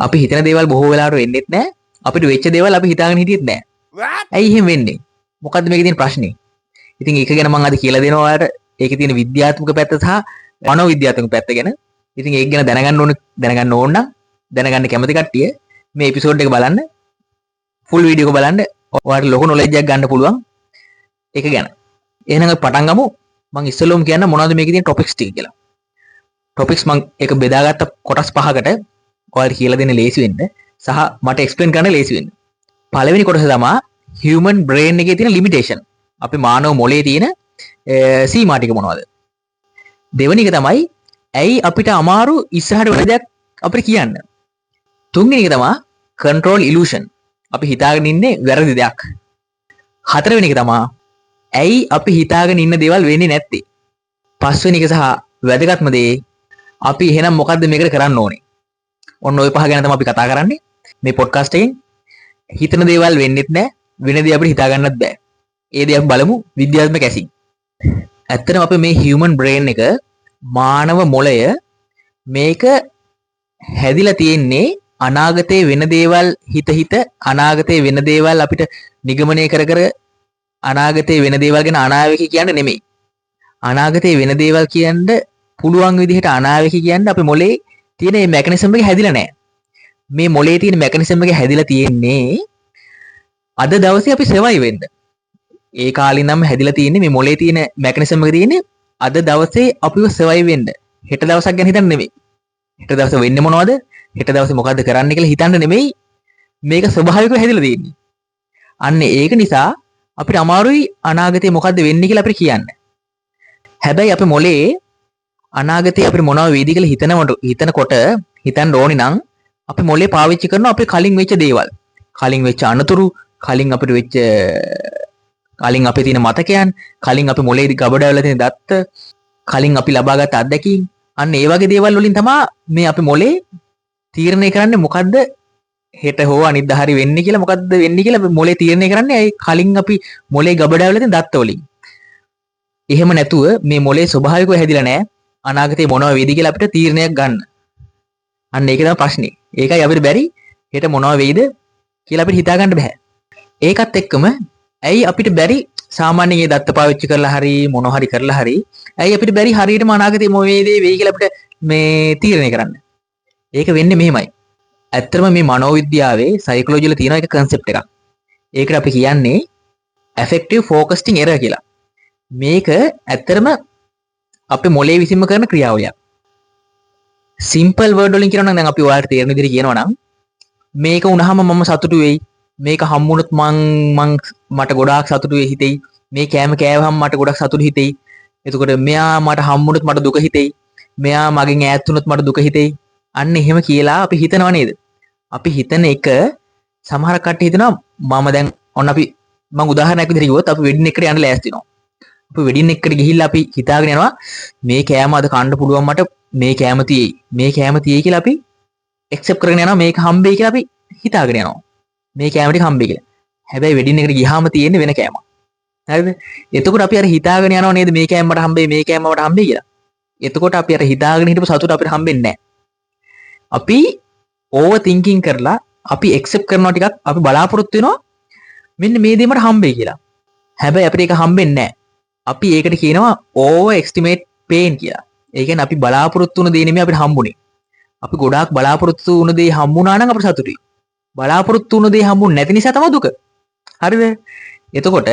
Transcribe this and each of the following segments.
අපි හිතන දේවල් බොහෝ වෙලාවට වෙන්නෙත් නැහැ. අපිට වෙච්ච දේවල් අපි හිතාගෙන හිටියෙත් නැහැ. ඇයි එහෙම වෙන්නේ? මොකද්ද මේකේ තියෙන ප්‍රශ්නේ? ඉතින් ඒක ගැන මම අද කියලා දෙනවා ඔයාලට. ඒකේ තියෙන විද්‍යාත්මක පැත්ත සහ මනෝවිද්‍යාත්මක පැත්ත ගැන. ඉතින් ඒක ගැන දැනගන්න ඕන නම් දැනගන්න කැමති කට්ටිය මේ එපිසෝඩ් එක බලන්න. ෆුල් වීඩියෝ එක බලන්න. ඔයාලට ලොකු නොලෙජ් එකක් ගන්න පුළුවන් ඒක ගැන. එහෙනම් අපි පටන් ගමු. මම ඉස්සෙල්ලම කියන්න මොනවද මේකේ තියෙන ටොපික්ස් ටික කියලා. ටොපික්ස් මම ඒක බෙදාගත්ත කොටස් පහකට ඔයාලට කියලා දෙන්න ලේසි වෙන්න සහ මට එක්ස්ප්ලেইন කරන්න ලේසි වෙන්න. පළවෙනි කොටස තමයි human brain එකේ තියෙන limitation. අපේ මානව මොළයේ තියෙන සීමා ටික මොනවද? දෙවෙනි එක තමයි ඇයි අපිට අමාරු ඉස්සරහට වෙන දෙයක් අපිට කියන්න. තුන්වෙනි එක තමයි control illusion. අපි හිතාගෙන ඉන්නේ වැරදි දෙයක්. හතරවෙනි එක තමයි ඇයි අපි හිතාගෙන ඉන්න දේවල් වෙන්නේ නැත්තේ. පස්වෙනි එක සහ වැදගත්ම දේ අපි එහෙනම් මොකද්ද මේකට කරන්න ඕනේ. ඔන්න ඔය පහ ගැන තමයි අපි කතා කරන්නේ මේ පොඩ්කාස්ට් එකෙන්. හිතන දේවල් වෙන්නෙත් නැහැ, වෙන දේ අපිට හිතා ගන්නත් බෑ. ඒ දේ අපි බලමු විද්‍යාත්මක ඇසින්. ඇත්තටම අපේ මේ human brain එක මානව මොළය මේක හැදිලා තියෙන්නේ අනාගතේ වෙන දේවල් හිත අනාගතේ වෙන දේවල් අපිට නිගමනය කර අනාගතේ වෙන දේවල් ගැන අනාවේකී කියන්න නෙමෙයි. අනාගතේ වෙන දේවල් කියන්න පුළුවන් විදිහට අනාවේකී කියන්න අපේ මොළේ තියෙන මේ මෙකනිසම් එක හැදිලා නැහැ. මේ මොළේ තියෙන මෙකනිසම් එක හැදිලා තියෙන්නේ අද දවසේ අපි සර්වයිව් වෙන්න. ඒ කාලේ නම් හැදිලා තියෙන්නේ මේ මොළේ තියෙන මෙකනිසම් එක තියෙන්නේ අද දවසේ අපිව සර්වයිව් වෙන්න. හෙට දවසක් ගැන හිතන්න නෙමෙයි. හෙට දවසේ වෙන්නේ මොනවද? හෙට දවසේ මොකද්ද කරන්න කියලා හිතන්න නෙමෙයි. මේක ස්වභාවිකව හැදිලා තියෙන්නේ. අන්න ඒක නිසා අපිට අමාරුයි අනාගතේ මොකද්ද වෙන්නේ කියලා අපිට කියන්න. හැබැයි අපේ මොළේ අනාගතේ අපිට මොනව වෙයිද කියලා හිතනකොට හිතන්න ඕනේ නම් අපි මොළේ පාවිච්චි කරන අපේ කලින් වෙච්ච දේවල්. කලින් වෙච්ච අනතුරු, කලින් අපිට වෙච්ච කලින් අපේ තියෙන මතකයන්, කලින් අපේ මොළේ ගබඩාවල තියෙන දත්ත, කලින් අපි ලබාගත් අත්දැකීම්, අන්න ඒ වගේ දේවල් වලින් තමයි මේ අපේ මොළේ තීරණය කරන්නේ මොකද්ද හෙට හෝ අනිද්දා හරි වෙන්නේ කියලා. මොකද්ද වෙන්නේ කියලා මොළේ තීරණය කරන්නේ ඒ කලින් අපි මොළේ ගබඩාවල තියෙන දත්ත වලින්. එහෙම නැතුව මේ මොළේ ස්වභාවිකව හැදිලා නැහැ. අනාගතේ මොනව වෙයිද කියලා අපිට තීරණයක් ගන්න. අන්න ඒක තමයි ප්‍රශ්නේ. ඒකයි අපිට බැරි හෙට මොනව වෙයිද කියලා අපිට හිතා ගන්න බෑ. ඒකත් එක්කම ඇයි අපිට බැරි සාමාන්‍යයෙන් මේ දත්ත පාවිච්චි කරලා හරි මොනව හරි කරලා හරි ඇයි අපිට බැරි හරියටම අනාගතේ මොන වෙයිද වෙයි කියලා අපිට මේ තීරණය කරන්න. ඒක වෙන්නේ මෙහෙමයි. ඇත්තටම මේ මනෝවිද්‍යාවේ සයිකොලොජි වල තියෙන එක concept එකක්. ඒකට අපි කියන්නේ affective focusing error කියලා. මේක ඇත්තටම අපේ මොළේ විසින්ම කරන ක්‍රියාවලියක්. සිම්පල් වර්ඩ් වලින් කියනවා නම් දැන් අපි ඔයාලට තේරෙන විදිහට කියනවා නම් මේක වුණාම මම සතුටු වෙයි. මේක හම්බුනොත් මට ගොඩාක් සතුටු වෙයි හිතෙයි. මේ කෑම කෑවහම මට ගොඩක් සතුටු හිතෙයි. එතකොට මෙයා මට හම්බුනොත් මට දුක හිතෙයි. මෙයා මගෙන් ඈත් වුනොත් මට දුක හිතෙයි. අන්න එහෙම කියලා අපි හිතනව නේද? අපි හිතන එක සමහර කට්ටිය හිතනවා මම දැන් ඔන්න මම උදාහරණයක් විදිහට කිව්වොත් අපි වෙඩින් එකට යන්න ලෑස්ති වෙනවා. අපි වෙඩින් එකට ගිහිල්ලා අපි හිතාගෙන යනවා මේ කෑම අද කන්න පුළුවන් මට මේ කෑම තියෙයි. මේ කෑම තියෙයි කියලා අපි ඇක්සෙප්ට් කරගෙන යනවා මේක හම්බෙයි කියලා අපි හිතාගෙන යනවා. මේ කෑම ටික හම්බෙයි කියලා. හැබැයි වෙඩින් එකට ගියාම තියෙන්නේ වෙන කෑමක්. හරිද? එතකොට අපි අර හිතාගෙන යනවා නේද මේ කෑම මට හම්බෙයි මේ කෑම මට හම්බෙයි කියලා. එතකොට අපි අර හිතාගෙන හිටපු සතුට අපිට හම්බෙන්නේ නැහැ. අපි ඕවර් තින්කින් කරලා අපි ඇක්සෙප්ට් කරනවා ටිකක් අපි බලාපොරොත්තු වෙනවා මෙන්න මේ දේ මට හම්බෙයි කියලා. හැබැයි අපිට ඒක හම්බෙන්නේ නැහැ. අපි ඒකට කියනවා ඕවර් එස්ටිමේට් පේන් කියලා. ඒ කියන්නේ අපි බලාපොරොත්තු වුණ දේ නෙමෙයි අපිට හම්බුනේ. අපි ගොඩාක් බලාපොරොත්තු වුණ දේ හම්බුණා නම් අපිට සතුටුයි. බලාපොරොත්තු වුණ දේ හම්බුනේ නැති නිසා තමයි දුක. හරිද? එතකොට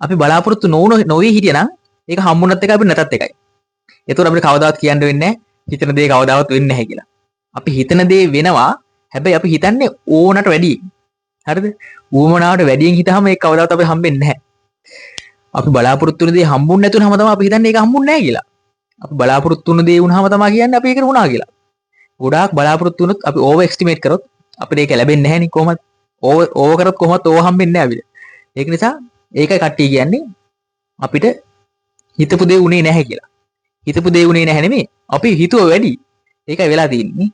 අපි බලාපොරොත්තු නොවී හිටියනම් ඒක හම්බුනත් එකයි අපිට නැතත් එකයි. එතකොට අපිට කවදාවත් කියන්න වෙන්නේ නැහැ හිතන දේ කවදාවත් වෙන්නේ නැහැ කියලා. අපි හිතන දේ වෙනවා. හැබැයි අපි හිතන්නේ ඕනට වැඩි. හරිද? ඌමනාවට වැඩියෙන් හිතාම ඒක කවදාවත් අපිට හම්බෙන්නේ නැහැ. අපි බලාපොරොත්තු වෙන දේ හම්බුන්නේ නැතුනම තමයි අපි හිතන්නේ ඒක හම්බුන්නේ නැහැ කියලා. අපි බලාපොරොත්තු වෙන දේ වුණාම තමයි කියන්නේ අපි ඒකට වුණා කියලා. ගොඩාක් බලාපොරොත්තු වුණොත් අපි ඕවර් එස්ටිමේට් කරොත් අපිට ඒක ලැබෙන්නේ නැහැ නේ කොහොමද? ඕවර් කරොත් කොහොමද ඕව හම්බෙන්නේ නැහැ අපිට. ඒක නිසා ඒකයි කට්ටිය කියන්නේ අපිට හිතපු දේ උනේ නැහැ කියලා. හිතපු දේ උනේ නැහැ නෙමෙයි. අපි හිතුව වැඩි. ඒකයි වෙලා තියෙන්නේ.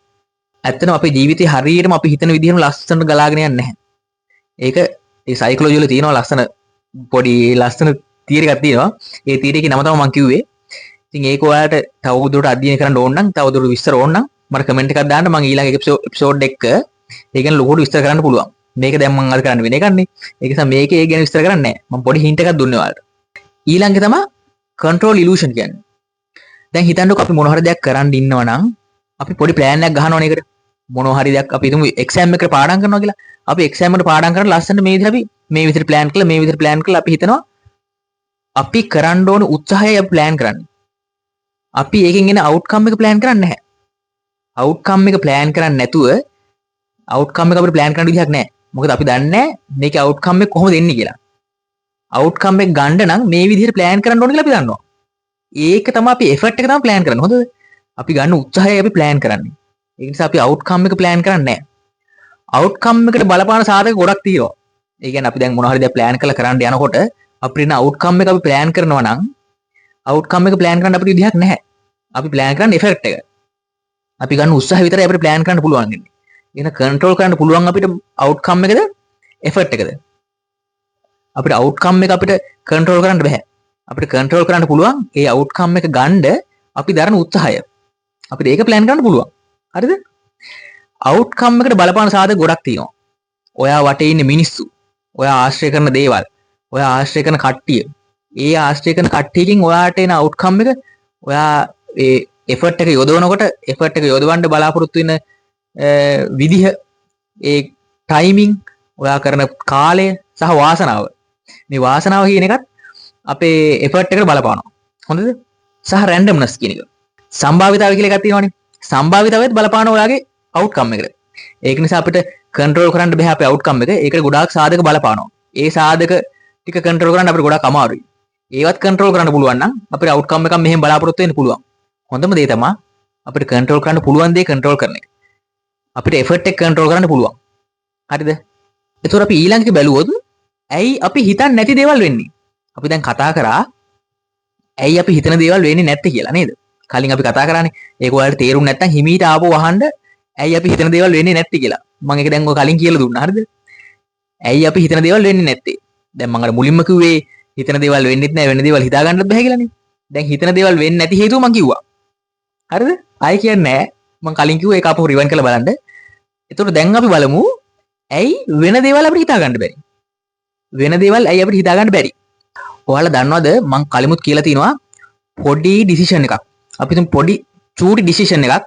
ඇත්තටම අපේ ජීවිතේ හරියටම අපි හිතන විදිහම ලස්සනට ගලාගෙන යන්නේ නැහැ. ඒක ඒ සයිකොලොජි වල තියෙනවා ලස්සන පොඩි ලස්සන තියරි එකක් තියෙනවා. ඒ තියරි එකේ නම තමයි මම කිව්වේ. ඉතින් ඒක ඔයාලට තවදුරටත් අධ්‍යයනය කරන්න ඕන නම් තවදුරටත් විස්තර ඕන නම් මට කමෙන්ට් එකක් දාන්න මම ඊළඟ එපිසෝඩ් එක ඒ ගැන ලොකුට විස්තර කරන්න පුළුවන්. මේක දැන් මම අද කරන්න වෙන එකන්නේ. ඒක නිසා මේකේ ඒ ගැන විස්තර කරන්නේ නැහැ. මම පොඩි හින්ට් එකක් දුන්නේ ඔයාලට. ඊළඟ තමයි control illusion කියන්නේ. දැන් හිතන්නකෝ අපි මොන හරි දෙයක් කරන්න ඉන්නවා නම් අපි පොඩි ප්ලෑන් එකක් ගහනවනේ ඒකට. මොන හරි දෙයක් අපි හිතමු එක්සෑම් එකකට පාඩම් කරනවා කියලා. අපි එක්සෑම් එකට පාඩම් කරන ලස්සනට මේ විදිහට අපි මේ විදිහට ප්ලෑන් කළා මේ විදිහට ප්ලෑන් කළා අපි හිතනවා අපි කරන්න ඕන උත්සාහය අපි ප්ලෑන් කරන්නේ. අපි ඒකෙන් එන අවුට්කම් එක ප්ලෑන් කරන්නේ නැහැ. අවුට්කම් එක ප්ලෑන් කරන්නේ නැතුව අවුට්කම් එක අපිට ප්ලෑන් කරන්න විදිහක් නැහැ. මොකද අපි දන්නේ නැහැ මේකේ අවුට්කම් එක කොහොමද එන්නේ කියලා. අවුට්කම් එක ගන්න නම් මේ විදිහට ප්ලෑන් කරන්න ඕන කියලා අපි දන්නවා. ඒක තමයි අපි එෆර්ට් එක තමයි ප්ලෑන් කරන්නේ. හොඳද? අපි ගන්න උත්සාහය අපි ප්ලෑන් කරන්නේ. ඒ නිසා අපි අවුට්කම් එක ප්ලෑන් කරන්නේ නැහැ. අවුට්කම් එකට බලපාන සාධක ගොඩක් තියෙනවා. ඒ කියන්නේ අපි දැන් මොනවා හරි දෙයක් ප්ලෑන් කරලා කරන්න යනකොට අපිට එන අවුට්කම් එක අපි ප්ලෑන් කරනවා නම් අවුට්කම් එක ප්ලෑන් කරන්න අපිට විදිහක් නැහැ. අපි ප්ලෑන් කරන්නේ එෆෙක්ට් එක. අපි ගන්න උත්සාහය විතරයි අපිට ප්ලෑන් කරන්න පුළුවන් වෙන්නේ. එහෙනම් කන්ට්‍රෝල් කරන්න පුළුවන් අපිට අවුට්කම් එකද එෆර්ට් එකද? අපිට අවුට්කම් එක අපිට කන්ට්‍රෝල් කරන්න බෑ. අපිට කන්ට්‍රෝල් කරන්න පුළුවන් ඒ අවුට්කම් එක ගන්න අපි දරන උත්සාහය. අපිට ඒක ප්ලෑන් කරන්න පුළුවන්. හරිද? අවුට්කම් එකට බලපාන සාධක ගොඩක් තියෙනවා. ඔයා වටේ ඉන්න මිනිස්සු, ඔයා ආශ්‍රය කරන දේවල්, ඔයා ආශ්‍රය කරන කට්ටිය, ඒ ආශ්‍රය කරන කට්ටියකින් ඔයාට එන අවුට්කම් එක ඔයා ඒ එෆර්ට් එක යොදවනකොට එෆර්ට් එක යොදවන්න බලාපොරොත්තු වෙන විදිහ, ඒ ටයිමින්, ඔයා කරන කාලය සහ වාසනාව. මේ වාසනාව කියන එකත් අපේ එෆර්ට් එකට බලපානවා. හොඳද? සහ රැන්ඩම්නස් කියන එක. සම්භාවිතාවය කියලා එකක් තියෙනවනේ. සම්භාවිතාවයත් බලපානවා ඔයාගේ අවුට්කම් එකට. ඒක නිසා අපිට කන්ට්‍රෝල් කරන්න බෑ අපේ අවුට්කම් එක. ඒකට ගොඩාක් සාධක බලපානවා. ඒ සාධක ටික කන්ට්‍රෝල් කරන්න අපිට ගොඩාක් අමාරුයි. ඒවත් කන්ට්‍රෝල් කරන්න පුළුවන් නම් අපිට අවුට්කම් එකක් මෙහෙම බලාපොරොත්තු වෙන්න පුළුවන්. හොඳම දේ තමයි අපිට කන්ට්‍රෝල් කරන්න පුළුවන් දේ කන්ට්‍රෝල් කරන එක. අපිට එෆර්ට් එක කන්ට්‍රෝල් කරන්න පුළුවන්. හරිද? ඒතකොට අපි ඊළඟට බැලුවොත් ඇයි අපි හිතන්නේ නැති දේවල් වෙන්නේ? අපි දැන් කතා කරා ඇයි අපි හිතන දේවල් වෙන්නේ නැත්තේ කියලා නේද? කලින් අපි කතා කරානේ. ඒක ඔයාලට තේරුම් නැත්නම් හිමීට ආපහු අහන්න ඇයි අපි හිතන දේවල් වෙන්නේ නැත්තේ කියලා. මම ඒක දැන් ඔය කලින් කියලා දුන්නා. හරිද? ඇයි අපි හිතන දේවල් වෙන්නේ නැත්තේ? දැන් මම අර මුලින්ම කිව්වේ හිතන දේවල් වෙන්නෙත් නැහැ වෙන දේවල් හිතා ගන්නත් බෑ කියලානේ. දැන් හිතන දේවල් වෙන්නේ නැති හේතුව මම කිව්වා. හරිද? ආයි කියන්නේ නැහැ. මම කලින් කිව්වා ඒක අපහු රිවයින්ඩ් කරලා බලන්න. එතකොට දැන් අපි බලමු ඇයි වෙන දේවල් අපිට හිතා ගන්න බැරි? වෙන දේවල් ඇයි අපිට හිතා ගන්න බැරි? ඔයාලා දන්නවද මම කලිමුත් කියලා තිනවා පොඩි ඩිසිෂන් එකක්. අපි තුන් පොඩි චූටි ඩිසිෂන් එකක්.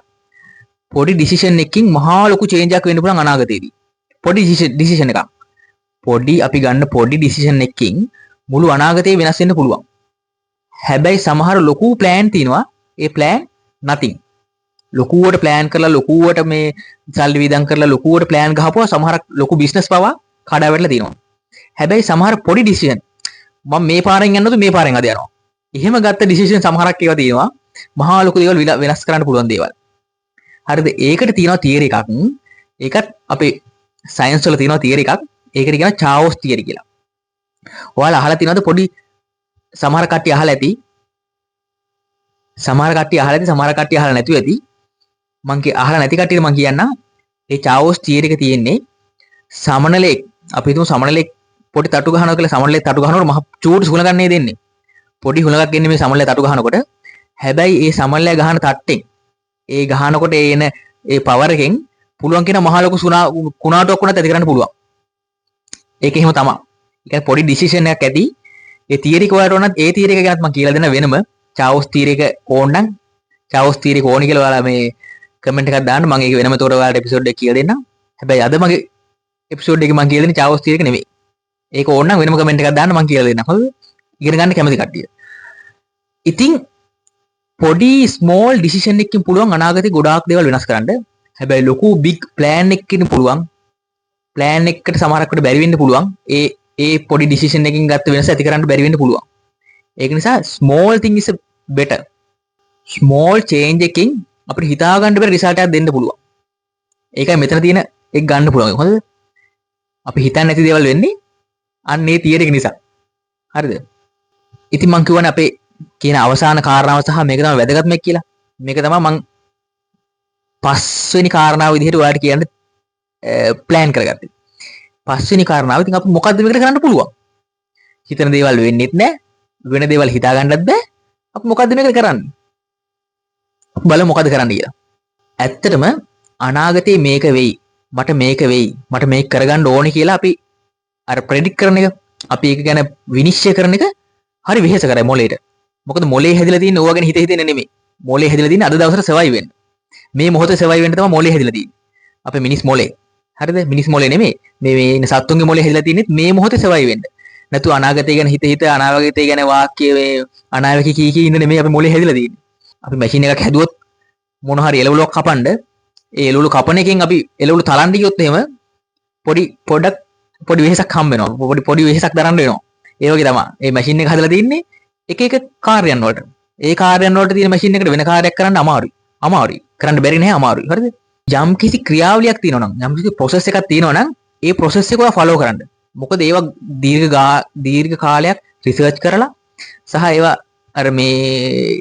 පොඩි ඩිසිෂන් එකකින් මහා ලොකු චේන්ජ් එකක් වෙන්න පුළුවන් අනාගතයේදී. පොඩි ඩිසිෂන් එකක්. පොඩි අපි ගන්න පොඩි ඩිසිෂන් එකකින් මුළු අනාගතේ වෙනස් වෙන්න පුළුවන්. හැබැයි සමහර ලොකු ප්ලෑන් තියෙනවා. ඒ ප්ලෑන් nothing. ලොකුවට ප්ලෑන් කරලා ලොකුවට මේ සල්ලි වියදම් කරලා ලොකුවට ප්ලෑන් ගහපුවා සමහර ලොකු බිස්නස් පවා කඩා වැටලා තියෙනවා. හැබැයි සමහර පොඩි ඩිසිෂන් මම මේ පාරෙන් යන්නද මේ පාරෙන් අද යනවා. එහෙම ගත්ත ඩිසිෂන් සමහරක් ඒවා තියෙනවා. මහා ලොකු දේවල් වෙනස් කරන්න පුළුවන් දේවල්. හරිද? ඒකට තියෙනවා තියරි එකක්. ඒකත් අපේ සයන්ස් වල තියෙනවා තියරි එකක්. ඒකට කියනවා චාවොස් තියරි කියලා. ඔයාලා අහලා තියෙනවද පොඩි සමහර කට්ටිය අහලා ඇති. සමහර කට්ටිය අහලා ඇති සමහර කට්ටිය අහලා නැතුව ඇති. මං අහලා නැති කට්ටියට මං කියන්නම් මේ චාවොස් තියරි එක තියෙන්නේ සමනලෙක් අපි හිතමු සමනලෙක් පොඩි තටු ගහනවා කියලා සමනලෙක් තටු ගහනකොට මහ චූටි හුලඟක් දෙන්නේ. පොඩි හුලඟක් එන්නේ මේ සමනලෙක් තටු ගහනකොට. හැබැයි ඒ සමනලෙක් ගහන තට්ටෙන් ඒ ගහනකොට එන ඒ පවර් එකෙන් පුළුවන් කියන මහ ලොකු කුණාටුවක් වුණත් ඇති කරන්න පුළුවන්. ඒක එහෙම තමයි. ඒ කියන්නේ පොඩි ඩිසිෂන් එකක් ඇති. ඒ තියරි එක ඔයාලට ඕනත් ඒ තියරි එක ගැනත් මම කියලා දෙන්න වෙනම චාවොස් තියරි එක ඕන නම් චාවොස් තියරි එක ඕනි කියලා ඔයාලා මේ කමෙන්ට් එකක් දාන්න මම ඒක වෙනම තෝර ඔයාලට එපිසෝඩ් එක කියලා දෙන්නම්. හැබැයි අද මගේ එපිසෝඩ් එකේ මම කියලා දෙන්නේ චාවොස් තියරි එක නෙමෙයි. ඒක ඕන නම් වෙනම කමෙන්ට් එකක් දාන්න මම කියලා දෙන්නම්. හරිද? ඉගෙන ගන්න කැමති කට්ටිය. ඉතින් පොඩි ස්මෝල් ඩිසිෂන් එකකින් පුළුවන් අනාගතේ ගොඩාක් දේවල් වෙනස් කරන්න. හැබැයි ලොකු බිග් ප්ලෑන් එකකින් පුළුවන්. ප්ලෑන් එකකට සමහරකට බැරි වෙන්න පුළුවන්. ඒ පොඩි ඩිසිෂන් එකකින් ගත්ත වෙනස ඇති කරන්න බැරි වෙන්න පුළුවන්. ඒක නිසා small thing is better. small change එකකින් අපිට හිතා ගන්න බැරි රිසල්ට් එකක් දෙන්න පුළුවන්. ඒකයි මෙතන තියෙන එක ගන්න පුළුවන්. හොඳද? අපි හිතන්නේ නැති දේවල් වෙන්නේ අන්න ඒ තියරි එක නිසා. හරිද? ඉතින් මම කියවනේ අපේ කියන අවසාන කාරණාව සහ මේක තමයි වැදගත්ම එක කියලා. මේක තමයි මම පස්වෙනි කාරණාව විදිහට ඔයාලට කියන්න ප්ලෑන් කරගත්තේ. පස්වෙනි කාරණාව ඉතින් අපි මොකද්ද මේකට කරන්න පුළුවන්? හිතන දේවල් වෙන්නේත් නැහැ. වෙන දේවල් හිතා ගන්නත් බෑ. අපි මොකද්ද මේකට කරන්නේ? බලමු මොකද්ද කරන්න කියලා. ඇත්තටම අනාගතේ මේක වෙයි. මට මේක වෙයි. මට මේක කරගන්න ඕනේ කියලා අපි අර ප්‍රෙඩික්ට් කරන එක, අපි ඒක ගැන විනිශ්චය කරන එක හරි වෙහෙස කරයි මොලේට. මොකද මොලේ හැදිලා තියෙන්නේ ඕවා ගැන හිතෙන්නේ නෙමෙයි. මොලේ හැදිලා තියෙන්නේ අද දවසට සර්වයිව් වෙන්න. මේ මොහොතේ සර්වයිව් වෙන්න තමයි මොලේ හැදිලා තියෙන්නේ. අපේ මිනිස් මොලේ. හරිද? මිනිස් මොලේ නෙමෙයි. මේ ඉන්න සත්තුන්ගේ මොලේ හැදිලා තියෙන්නේ මේ මොහොතේ සර්වයිව් වෙන්න. නැතු අනාගතය ගැන හිත අනාගතය ගැන වාක්‍ය මේ අනාවැකි කී ඉන්න නෙමෙයි අපි මොලේ හැදිලා තියෙන්නේ. අපි මැෂින් එකක් හැදුවොත් මොන හරි එළවලුවක් කපන්න ඒ එළවලු කපන එකෙන් අපි එළවලු තලන්න ගියොත් එහෙම පොඩි වෙහසක් හම්බ වෙනවා. පොඩි වෙහසක් දරන්න වෙනවා. ඒ වගේ තමයි. මේ මැෂින් එක හදලා තින්නේ එක කාර්යයන් වලට. ඒ කාර්යයන් වලට තියෙන මැෂින් එකට වෙන කාර්යයක් කරන්න අමාරුයි. කරන්න බැරි නෑ අමාරුයි. හරිද? යම් කිසි ක්‍රියාවලියක් තියෙනවා නම්, යම් කිසි process එකක් තියෙනවා නම්, ඒ process එක ඔයා follow කරන්න. මොකද ඒවා දීර්ඝ කාලයක් රිසර්ච් කරලා සහ ඒවා අර මේ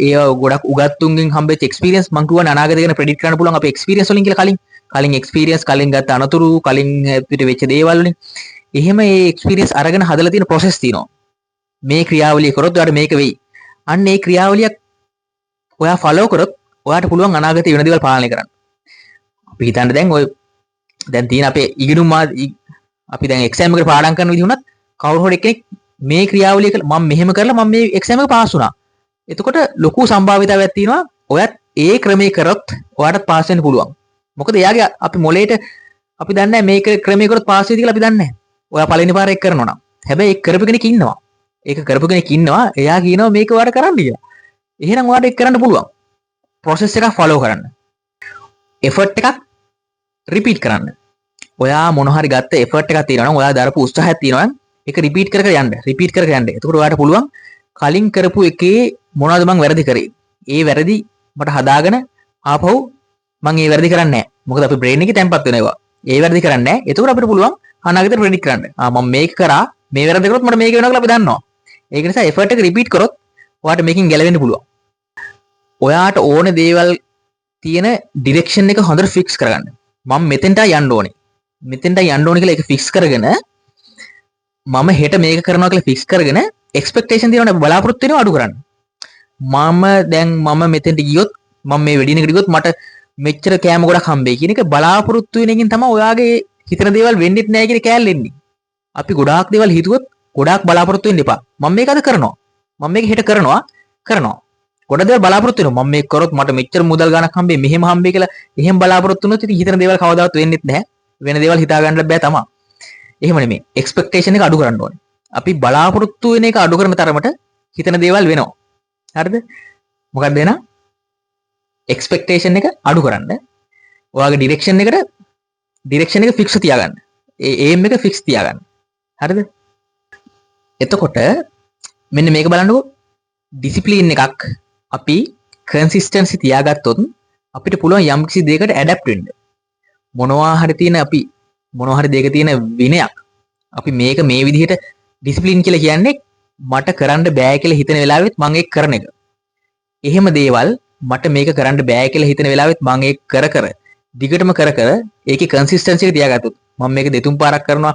ඒවා ගොඩක් උගත්තුන්ගෙන් හම්බෙච්ච එක්ස්පීරියන්ස් මං කියවනේ අනාගතය ගැන ප්‍රෙඩික්ට් කරන්න පුළුවන් අපේ එක්ස්පීරියන්ස් වලින් කියලා කලින් එක්ස්පීරියන්ස් කලින් ගත්ත අනතුරු කලින් පිට වෙච්ච දේවල් වලින් එහෙම ඒ එක්ස්පීරියන්ස් අරගෙන හදලා තියෙන process තියෙනවා. මේ ක්‍රියාවලිය කරොත් ඔයාලට මේක වෙයි. අන්න ඒ ක්‍රියාවලියක් ඔයා follow කරොත් ඔයාට පුළුවන් අනාගතේ වෙන දේවල් පාලනය කරන්න. අපි හිතන්න දැන් තියෙන අපේ ඉගෙනුම් අපි දැන් එක්සෑම් එකට පාඩම් කරන විදිහ උනත් කවුරු හරි කෙනෙක් මේ ක්‍රියාවලිය කළා මම මෙහෙම කරලා මම මේ එක්සෑම් එක පාස් වුණා. එතකොට ලොකු සම්භාවිතාවයක් තියෙනවා ඔයත් ඒ ක්‍රමයේ කරොත් ඔයාට පාස් වෙන්න පුළුවන්. මොකද එයාගේ අපි මොලේට අපි දන්නේ නැහැ මේක ක්‍රමයේ කරොත් පාස් වෙයිද කියලා අපි දන්නේ නැහැ. ඔයා පළවෙනි පාර ඒක කරනවා නම්. හැබැයි ඒක කරපු කෙනෙක් ඉන්නවා. ඒක කරපු කෙනෙක් ඉන්නවා. එයා කියනවා මේක ඔයාට කරන්න කියලා. එහෙනම් ඔයාට ඒක කරන්න පුළුවන්. process එකක් follow කරන්න. effort එකක් repeat කරන්න. ඔයා මොන හරි ගත්ත effort එකක් තියෙනවා නම් ඔයා දරපු උත්සාහයක් තියෙනවා නම් ඒක repeat කර කර යන්න. එතකොට ඔයාට පුළුවන් කලින් කරපු එකේ මොනවද මං වැරදි කරේ? ඒ වැරදි මට හදාගෙන ආපහු මං ඒ වැරදි කරන්නේ නැහැ. මොකද අපේ brain එකේ තැම්පත් වෙනවා. ඒ වැරදි කරන්නේ නැහැ. එතකොට අපිට පුළුවන් අනාගතේ predict කරන්න. මම මේක කරා මේ වැරදි කරොත් මට මේක වෙනවා කියලා අපි දන්නවා. ඒක නිසා effort එක repeat කරොත් ඔයාට මේකෙන් ගැලවෙන්න පුළුවන්. ඔයාට ඕන දේවල් තියෙන direction එක හොඳට fix කරගන්න. මම මෙතෙන්ට යන්න ඕනේ. කියලා ඒක fix කරගෙන මම හෙට මේක කරනවා කියලා fix කරගෙන expectation තියෙනවා බලාපොරොත්තු වෙනවා අඩු කරන්න. මම මෙතෙන්ට ගියොත් මම මේ වෙඩින එකට ගියොත් මට මෙච්චර කෑම ගොඩක් හම්බෙයි කියන එක බලාපොරොත්තු වෙන එකෙන් තමයි ඔයාගේ හිතන දේවල් වෙන්නෙත් නැහැ කියන කෑල්ල එන්නේ. අපි ගොඩාක් දේවල් හිතුවොත් ගොඩාක් බලාපොරොත්තු වෙන්න එපා. මම මේක අද කරනවා. මම මේක හෙට කරනවා. ගොඩ දේවල් බලාපොරොත්තු වෙනවා. මම මේක කරොත් මට මෙච්චර මුදල් ගණක් හම්බෙයි මෙහෙම හම්බෙයි කියලා එහෙම බලාපොරොත්තු වුණොත් ඉතින් හිතන දේවල් කවදාවත් වෙන්නෙත් නැහැ. වෙන දේවල් හිතා ගන්න බෑ තමයි. එහෙම නෙමෙයි. expectation එක අඩු කරන්න ඕනේ. අපි බලාපොරොත්තු වෙන එක අඩු කරන තරමට හිතන දේවල් වෙනවා. හරිද? මොකක්ද වෙනා? expectation එක අඩු කරන්න. ඔයාගේ direction එක fix තියාගන්න. ඒ aim එක fix තියාගන්න. හරිද? එතකොට මෙන්න මේක බලන්නකෝ. discipline එකක් අපි consistency තියාගත්තොත් අපිට පුළුවන් යම් කිසි දෙයකට adapt වෙන්න. මොනවා හරි දෙයක තියෙන විනයක් අපි මේක මේ විදිහට discipline කියලා කියන්නේ මට කරන්න බෑ කියලා හිතන වෙලාවෙත් මම ඒක කරන එක. එහෙම දේවල් මට මේක කරන්න බෑ කියලා හිතන වෙලාවෙත් මම ඒක කර දිගටම කර ඒකේ consistency එක තියාගත්තොත් මම මේක දෙතුන් පාරක් කරනවා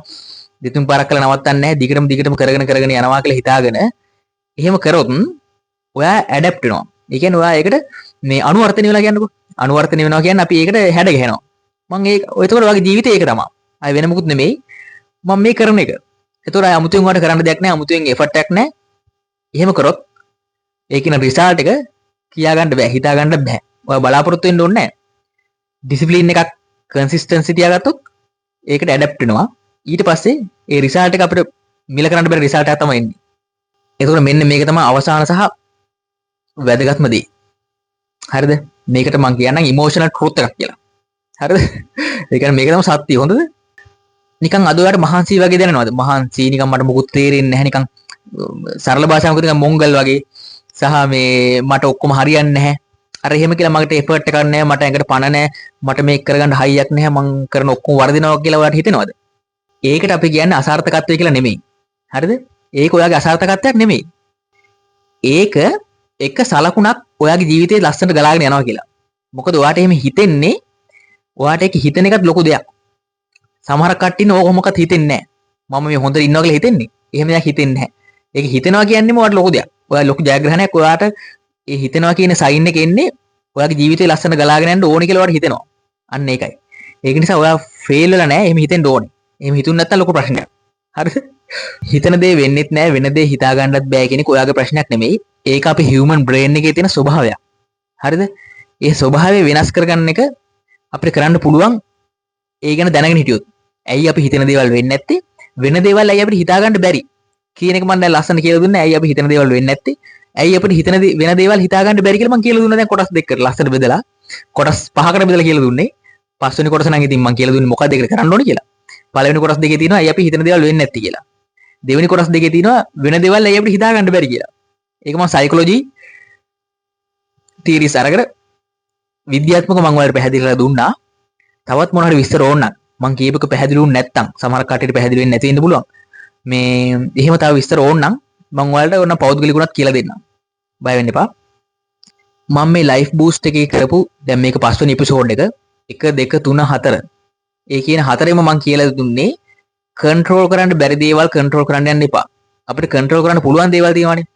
කළා නවත්තන්නේ නැහැ දිගටම කරගෙන යනවා කියලා හිතාගෙන එහෙම කරොත් ඔයා adapt වෙනවා. ඒ කියන්නේ ඔයා ඒකට මේ අනුවර්තනය වෙලා කියන්නකෝ. අනුවර්තනය වෙනවා කියන්නේ අපි ඒකට හැඩ ගැහෙනවා. එතකොට ඔයාගේ ජීවිතේ ඒක තමයි. අය වෙන මොකුත් නෙමෙයි. මම මේ කරන එක. එතකොට අය අමුතුවෙන් වට කරන්න දෙයක් නැහැ. අමුතුවෙන් effort එකක් නැහැ. එහෙම කරොත් ඒකින result එක කියා ගන්න බෑ. හිතා ගන්න බෑ. ඔයා බලාපොරොත්තු වෙන්න ඕනේ නැහැ. discipline එකක් consistency තියාගත්තොත් ඒකට adapt වෙනවා. ඊට පස්සේ ඒ result එක අපිට මිල කරන්න බැරි result එකක් තමයි එන්නේ. එතකොට මෙන්න මේක තමයි අවසාන සහ වැදගත්ම දේ. හරිද? මේකට මම කියන්නම් emotional truth එකක් කියලා. හරිද? ඒ කියන්නේ මේක තමයි සත්‍ය. හොඳද? නිකන් අද ඔයාලට මහන්සි වගේ දැනෙනවද? මහන්සි නිකන් මට මොකුත් තේරෙන්නේ නැහැ නිකන් සරල භාෂාවක නිකන් මොංගල් වගේ සහ මේ මට ඔක්කොම හරියන්නේ නැහැ. අර එහෙම කියලා මකට එෆර්ට් එකක් නැහැ, මට ඇඟට පණ නැහැ, මට මේක කරගන්න හයියක් නැහැ, මං කරන ඔක්කොම වර්ධිනවා කියලා ඔයාලට හිතෙනවද? ඒකට අපි කියන්නේ අසාර්ථකත්වය කියලා නෙමෙයි. හරිද? ඒක ඔයාගේ අසාර්ථකත්වයක් නෙමෙයි. ඒක එක සලකුණක් ඔයාගේ ජීවිතේ ලස්සනට ගලාගෙන යනවා කියලා. මොකද ඔයාට එහෙම හිතෙන්නේ ඔයාට ඒක හිතන එකත් ලොකු දෙයක්. සමහර කට්ටියන ඕක මොකක්ද හිතෙන්නේ නැහැ. මම මේ හොඳට ඉන්නවා කියලා හිතෙන්නේ. එහෙම දෙයක් හිතෙන්නේ නැහැ. ඒක හිතනවා කියන්නේම ඔයාට ලොකු දෙයක්. ඔයා ලොකු ජයග්‍රහණයක් ඔයාට ඒ හිතනවා කියන සයින් එක එන්නේ ඔයාගේ ජීවිතේ ලස්සන ගලාගෙන යන්න ඕනේ කියලා ඔයාට හිතෙනවා. අන්න ඒකයි. ඒක නිසා ඔයා ෆේල් වෙලා නැහැ. එහෙම හිතෙන්න ඕනේ. එහෙම හිතුන්නේ නැත්නම් ලොකු ප්‍රශ්නයක්. හරිද? හිතන දේ වෙන්නෙත් නැහැ, වෙන දේ හිතා ගන්නත් බෑ කියන එක ඔයාගේ ප්‍රශ්නයක් නෙමෙයි. ඒක අපේ හියුමන් බ්‍රේන් එකේ තියෙන ස්වභාවයක්. හරිද? ඒ ස්වභාවය වෙනස් කරගන්න එක අපිට කරන්න පුළුවන්. ඒ ගැන දැනගෙන හිටියොත්. ඇයි අපි හිතන දේවල් වෙන්නේ නැත්තේ? වෙන දේවල් ඇයි අපිට හිතා ගන්න බැරි? කියන එක මම දැන් ලස්සන කියලා දුන්නා. ඇයි අපි හිතන දේවල් වෙන්නේ නැත්තේ? ඇයි අපිට හිතන වෙන දේවල් හිතා ගන්න බැරි කියලා මම කියලා දුන්නා දැන් කොටස් දෙකකට ලස්සන බෙදලා. කොටස් පහකට බෙදලා කියලා දුන්නේ. පස්වෙනි කොටස නම් ඉතින් මම කියලා දුන්නේ මොකක්ද ඒකට කරන්න ඕනේ කියලා. පළවෙනි කොටස් දෙකේ තියෙනවා ඇයි අපි හිතන දේවල් වෙන්නේ නැත්තේ කියලා. දෙවෙනි කොටස් දෙකේ තියෙනවා වෙන දේවල් ඇයි අපිට හිතා ගන්න බැරි කියලා. ඒක මම සයිකොලොජි තියරිස් අරගෙන විද්‍යාත්මකව මම ඔයාලට පැහැදිලි කරලා දුන්නා. තවත් මොන හරි විස්තර ඕන නම් මම කියපක පැහැදිලි වුනේ නැත්නම් සමහර කටට පැහැදිලි වෙන්නේ නැති වෙන්න පුළුවන්. මේ එහෙම තව විස්තර ඕන නම් මම ඔයාලට ඕන පෞද්ගලිකුණත් කියලා දෙන්නම්. බය වෙන්න එපා. මම මේ ලයිෆ් බූස්ට් එකේ කරපු දැන් මේක පස්වෙනි එපිසෝඩ් එක 1 2 3 4. ඒ කියන හතරෙම මම කියලා දුන්නේ කන්ට්‍රෝල් කරන්න බැරි දේවල් කන්ට්‍රෝල් කරන්න යන්න එපා. අපිට කන්ට්‍රෝල් කරන්න පුළුවන් දේවල් තියෙනවානේ.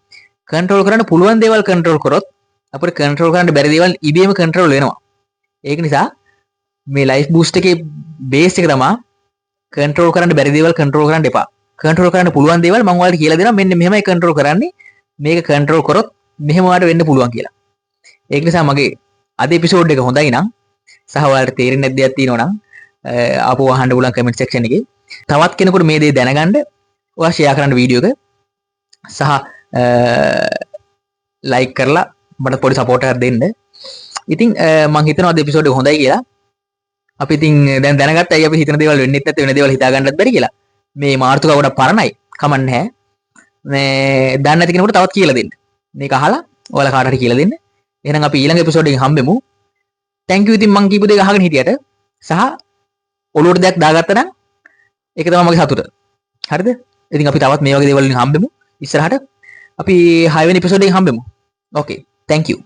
කන්ට්‍රෝල් කරන්න පුළුවන් දේවල් කන්ට්‍රෝල් කරොත් අපිට කන්ට්‍රෝල් කරන්න බැරි දේවල් ඉබේම කන්ට්‍රෝල් වෙනවා. ඒක නිසා මේ ලයිෆ් බූස්ට් එකේ බේස් එක තමයි කන්ට්‍රෝල් කරන්න බැරි දේවල් කන්ට්‍රෝල් කරන්න එපා. කන්ට්‍රෝල් කරන්න පුළුවන් දේවල් මම ඔයාලට කියලා දෙනවා. මෙන්න මෙහෙමයි කන්ට්‍රෝල් කරන්නේ. මේක කන්ට්‍රෝල් කරොත් මෙහෙම වාට වෙන්න පුළුවන් කියලා. ඒක නිසා මගේ අද එපිසෝඩ් එක හොඳයි නම් සහ ඔයාලට තේරෙන්නේ නැද්ද දෙයක් තියෙනවා නම් ආපහු අහන්න පුළුවන් කමෙන්ට් සෙක්ෂන් එකේ. තවත් කෙනෙකුට මේ දේ දැනගන්න ඔයා ෂෙයා කරන්න වීඩියෝ එක සහ ලයික් කරලා මට පොඩි සපෝට් එකක් දෙන්න. ඉතින් මම හිතනවා අද එපිසෝඩ් එක හොඳයි කියලා. අපි ඉතින් දැන් දැනගත්තා අය අපි හිතන දේවල් වෙන්නේ නැත්නම් වෙන දේවල් හිතා ගන්නත් බැරි කියලා. මේ මාර්තුකාව ගොඩක් පරණයි. කමක් නැහැ. මේ දන්නේ නැති කෙනෙකුට තවත් කියලා දෙන්න. මේක අහලා ඔයාලා කාට හරි කියලා දෙන්න. එහෙනම් අපි ඊළඟ එපිසෝඩ් එකෙන් හම්බෙමු. thank you ඉතින් මං කියපු දේ අහගෙන හිටියට සහ ඔලුවට දෙයක් දාගත්තා නම් ඒක තමයි මගේ සතුට. හරිද? ඉතින් අපි තවත් මේ වගේ දේවල් වලින් හම්බෙමු. ඉස්සරහට අපි 6 වෙනි එපිසෝඩ් එකෙන් හම්බෙමු. okay thank you